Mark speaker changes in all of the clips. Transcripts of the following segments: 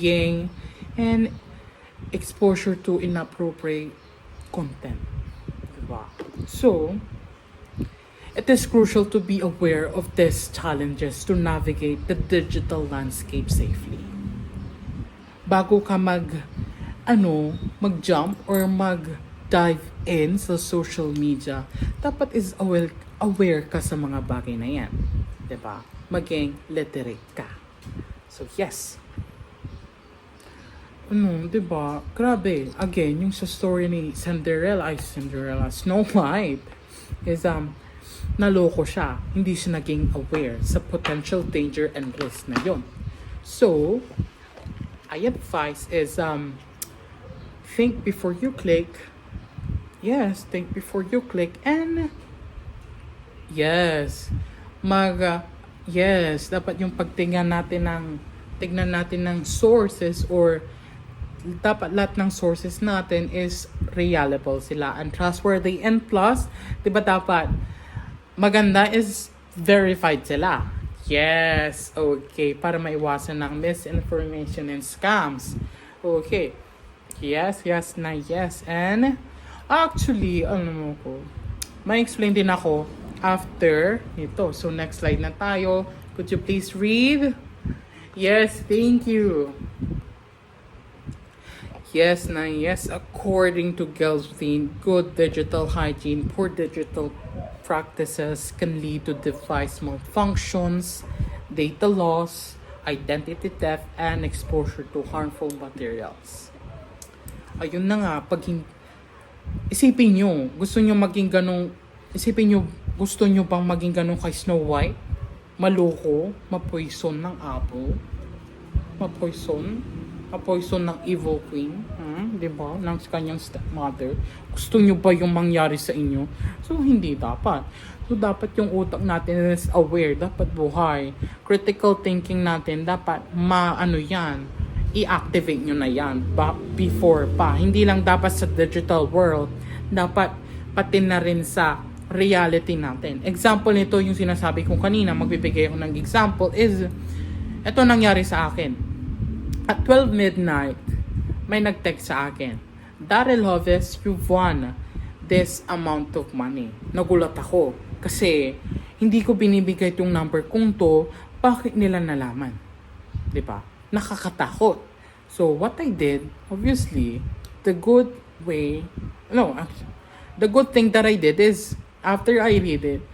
Speaker 1: bullying, and exposure to inappropriate content. Diba? So, it is crucial to be aware of these challenges to navigate the digital landscape safely. Bago ka mag-jump or mag-dive in sa social media, dapat is aware ka sa mga bagay na yan. Diba? Maging literate ka. So, yes. Diba? Grabe. Again, yung sa story ni Cinderella, Snow White, is, naloko siya. Hindi siya naging aware sa potential danger and risk na yun. So, I advise is, think before you click. Yes, think before you click. And, yes, yes, dapat yung tignan natin ng sources, or dapat lahat ng sources natin is reliable sila and trustworthy, and plus, diba dapat maganda is verified sila. Yes, okay, para maiwasan ng misinformation and scams. Okay, yes, and actually, may explain din ako after nito. So next slide na tayo. Could you please read? Yes, thank you. Yes, according to Gelstein, good digital hygiene, poor digital practices can lead to device malfunctions, data loss, identity theft, and exposure to harmful materials. Ayun na nga, isipin nyo bang maging ganun kay Snow White? Maloko, mapoison ng apple, mapoison ng evil queen, diba? Ng kanyang stepmother. Gusto nyo ba yung mangyari sa inyo? So, hindi dapat. So, dapat yung utak natin is aware, dapat buhay. Critical thinking natin, dapat i-activate nyo na yan before pa. Hindi lang dapat sa digital world, dapat pati na rin sa reality natin. Example nito, yung sinasabi ko kanina, magbibigay ako ng example, is ito nangyari sa akin. At 12 midnight, may nag-text sa akin, Daryl Hoves, you've won this amount of money. Nagulat ako kasi hindi ko binibigay itong number kong to, bakit nila nalaman? Diba? Nakakatakot. So, what I did, obviously, the good thing that I did is, after I read it,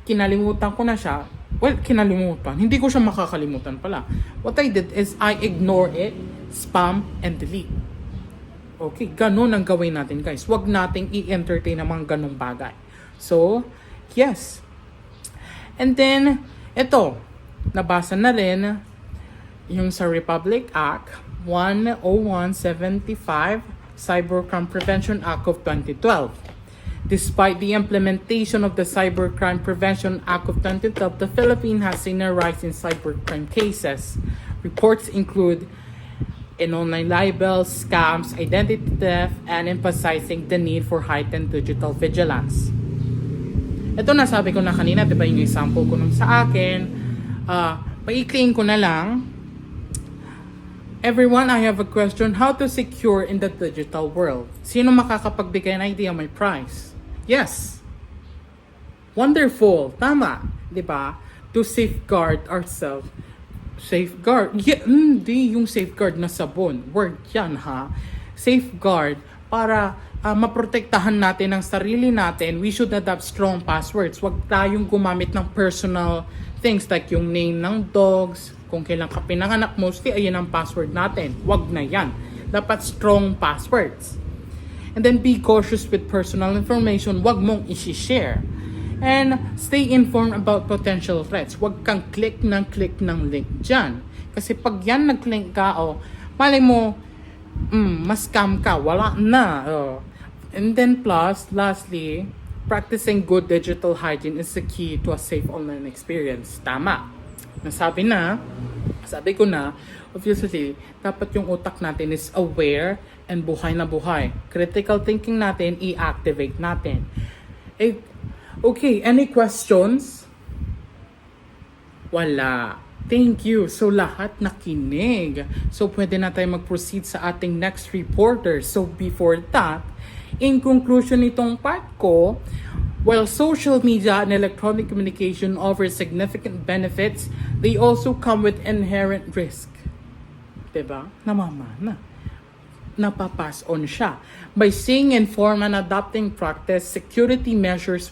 Speaker 1: kinalimutan ko na siya. Well, kinalimutan. Hindi ko siya makakalimutan pala. What I did is, I ignore it, spam, and delete. Okay, ganun ang gawin natin, guys. Huwag nating i-entertain ang mga ganung bagay. So, yes. And then, ito, nabasa na rin yung sa Republic Act 10175, Cybercrime Prevention Act of 2012. Despite the implementation of the Cybercrime Prevention Act of 2012, the Philippines has seen a rise in cybercrime cases. Reports include in online libels, scams, identity theft, and emphasizing the need for heightened digital vigilance. Ito nasabi ko na kanina, diba yung example ko nung sa akin, paikliin ko na lang. Everyone, I have a question. How to secure in the digital world? Sino makakapagbigay ng idea? My price. Yes. Wonderful. Tama. Diba? To safeguard ourselves. Safeguard. Yeah, hindi yung safeguard na sabon. Word yan, ha? Safeguard para maprotektahan natin ang sarili natin. We should adopt strong passwords. Huwag tayong gumamit ng personal things like yung name ng dogs. Kung kailan ka pinanganak, mostly ayan ang password natin. Huwag na yan. Dapat strong passwords. And then be cautious with personal information. Huwag mong isi-share. And stay informed about potential threats. Huwag kang click ng link dyan. Kasi pag yan nag-link ka, malay mo, mas-scam ka. Wala na. And then plus, lastly, practicing good digital hygiene is the key to a safe online experience. Tama. Sabi ko na, obviously, dapat yung utak natin is aware and buhay na buhay. Critical thinking natin, i-activate natin. Okay, any questions? Wala. Thank you. So lahat nakinig. So pwede na tayo mag-proceed sa ating next reporter. So before that, in conclusion nitong part ko, while social media and electronic communication offer significant benefits, they also come with inherent risk. Diba? Namamana. Napapass on siya. By seeing, inform, and adopting practice security measures,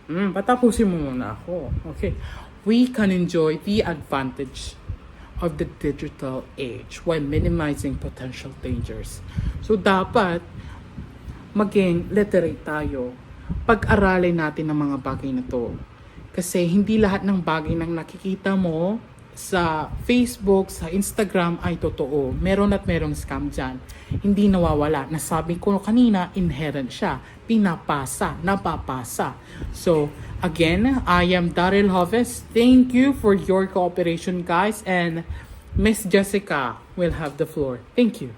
Speaker 1: patapusin mo muna ako. Okay. We can enjoy the advantage of the digital age while minimizing potential dangers. So, dapat maging literate tayo. Pag-aralin natin ang mga bagay na to. Kasi hindi lahat ng bagay na nakikita mo sa Facebook, sa Instagram ay totoo. Meron at merong scam dyan. Hindi nawawala. Nasabi ko kanina, inherent siya. Pinapasa, napapasa. So, again, I am Daryl Hoves. Thank you for your cooperation, guys. And Miss Jessica will have the floor. Thank you.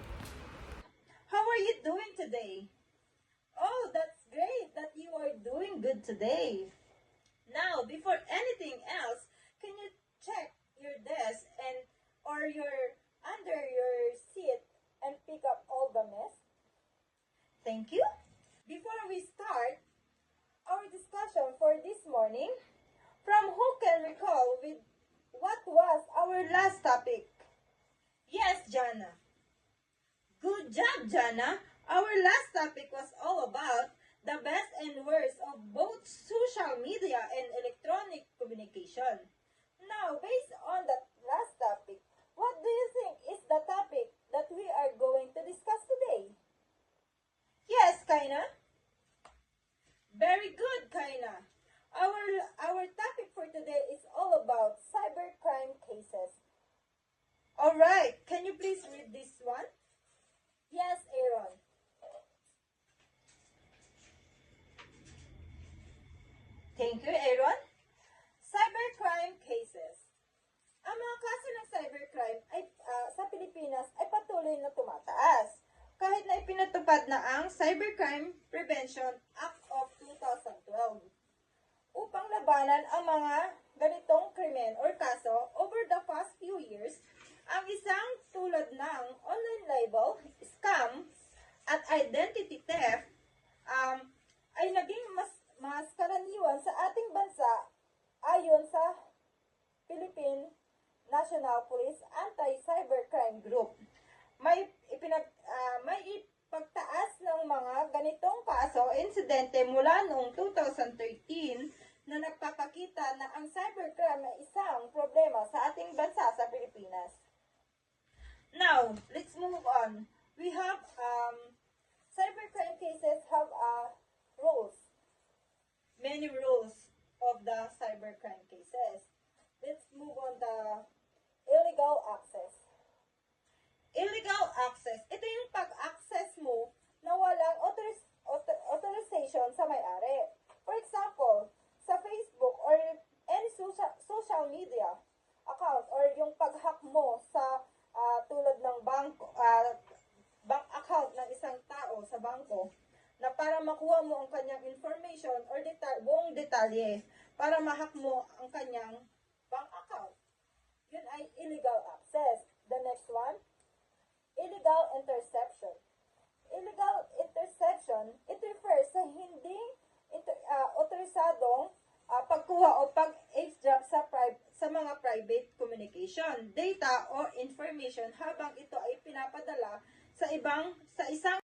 Speaker 2: How are you doing today? Oh, that's great that you are doing good today. Now, before anything else, can you check your desk and or your under your seat and pick up all the mess? Thank you. Before we start our discussion for this morning, from who can recall with what was our last topic? Yes, Jana. Good job, Jana. Our last topic was all about the best and worst of both social media and electronic communication. Now, based on that last topic, what do you think is the topic that we are going to discuss today? Yes, Kaina? Very good, Kaina. Our topic for today is all about cybercrime cases. Alright, can you please read this one? Yes, Aaron. Thank you, Aaron. Cybercrime cases. Ang mga kaso ng cybercrime ay, sa Pilipinas ay patuloy na tumataas. Kahit na ipinatupad na ang Cybercrime Prevention Act of 2012. Upang labanan ang mga ganitong krimen or kaso, over the past few years, ang isang tulad ng online libel, scam, at identity theft ay naging mas karaniwan sa ating bansa ayon sa Philippine National Police Anti-Cybercrime Group. May ipagtaas ng mga ganitong kaso insidente mula noong 2013 na nagpapakita na ang cybercrime ay isang problema sa ating bansa sa Pilipinas. Now, let's move on. We have cybercrime cases have rules. Many rules of the cybercrime cases. Let's move on the illegal access. Illegal access. Ito yung pag-access mo na walang authorization sa may-ari. For example, sa Facebook or any social media account or yung pag-hack mo sa tulad ng bank account ng isang tao sa bangko na para makuha mo ang kanyang information or buong detalye para ma-hack mo ang kanyang bank account. Yun ay illegal access. The next one, illegal interception. Illegal interception, it refers sa hindi autorisadong pagkuha o pag-eavesdrop sa mga private communication, data o information habang ito ay pinapadala sa isang